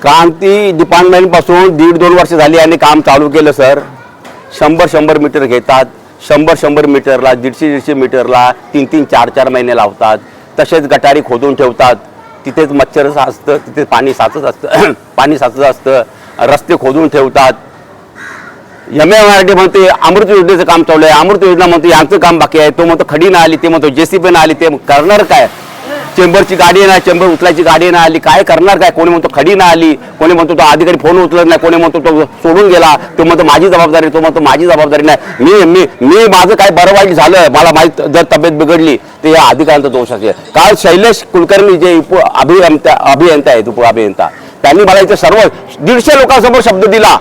क्रांती department पासून 1.5-2 वर्ष झाली आणि काम चालू केलं सर. 100 मीटर घेतात, 100 मीटरला 150 मीटरला 3-3, 4-4 महिने लावतात. तसेच गटारी खोदून ठेवतात, तिथेच मच्छर असतं, तिथे पाणी साचत असतं पाणी साचत असतं. रस्ते खोदून ठेवतात. MMRD म्हणते अमृत योजनेचं काम चालू आहे, अमृत योजना म्हणते यांचं काम बाकी आहे. तो म्हणतो खडी नाही आली, ते म्हणतो JCB नाही आली. ते करणार काय? चेंबरची गाडी नाही, चेंबर उचलायची गाडी नाही आली, काय करणार काय? कोणी म्हणतो खडी नाही आली, कोणी म्हणतो तो अधिकारी फोन उचलत नाही, कोणी म्हणतो तो सोडून गेला, तो म्हणतो माझी जबाबदारी, तो म्हणतो माझी जबाबदारी नाही. मी माझं काय बरं वाईट झालं, मला माहीत जर तब्येत बिघडली ते या अधिकाऱ्यांचा दोष असेल. काल शैलेश कुलकर्णी जे अभियंता आहेत, उप अभियंता, त्यांनी मला इथे सर्व 150 लोकांसमोर शब्द दिला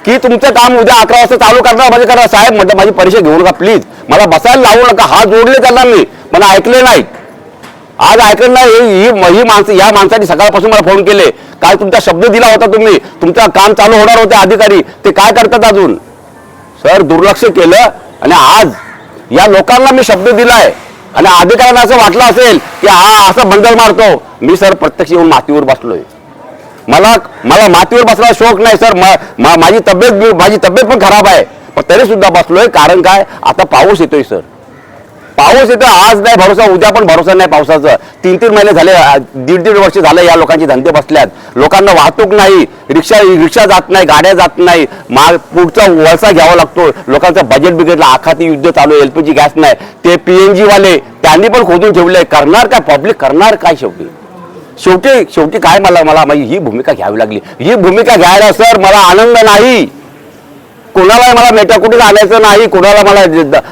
की तुमचं काम उद्या 11 वाजता चालू करणार, म्हणजे करा. साहेब म्हटलं माझी परीक्षा घेऊ नका प्लीज, मला बसायला लावू नका. हात जोडले त्यांना मी, मला ऐकले नाहीत. आज ऐकलं नाही. ही माणसं, या माणसाने सकाळपासून मला फोन केले, काय तुमचा शब्द दिला होता तुम्ही, तुमचं काम चालू होणार होते अधिकारी, ते काय करतात अजून? सर दुर्लक्ष केलं आणि आज या लोकांना मी शब्द दिलाय आणि अधिकाऱ्यांना असं वाटलं असेल की हा असं बंडल मारतो. मी सर प्रत्यक्ष येऊन मातीवर बसलोय. मला मातीवर बसला शौक नाही सर. माझी तब्येत पण खराब आहे, पण तरी सुद्धा बसलोय. कारण काय? आता पाऊस येतोय सर, पाऊस येतो. आज नाही भरोसा, उद्या पण भरोसा नाही पावसाचं. 3-3 महिने झाले, 1.5-1.5 वर्ष झालं या लोकांचे धंदे बसल्यात. लोकांना वाहतूक नाही, रिक्षा जात नाही, गाड्या जात नाही, पुढचा वळसा घ्यावा लागतो. लोकांचं बजेट बिघडलं, आखाती युद्ध चालू आहे, LPG गॅस नाही. ते PNG वाले त्यांनी पण खोदून ठेवले. करणार काय पब्लिक? करणार काय? शेवटी काय मला ही भूमिका घ्यावी लागली. ही भूमिका घ्यायला सर मला आनंद नाही. कोणाला मला मेटाकुटीत आणायचं नाही, कोणाला मला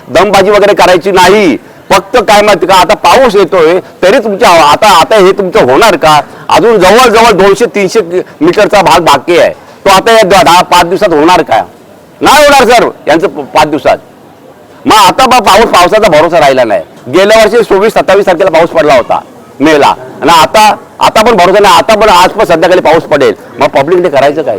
दमबाजी वगैरे करायची नाही. फक्त काय माहिती का, आता पाऊस येतोय तरी तुमच्या आता हे तुमचं होणार का? अजून जवळजवळ 200-300 मीटरचा भाग बाकी आहे. तो आता या 10-5 दिवसात होणार का? नाही होणार सर यांचं 5 दिवसात. मग आता पावसाचा भरोसा राहिला नाही. गेल्या वर्षी 26-27 तारखेला पाऊस पडला होता मेला, आणि आता पण भरोसा नाही. आता पण आज पण संध्याकाळी पाऊस पडेल. मग पब्लिकने करायचं काय?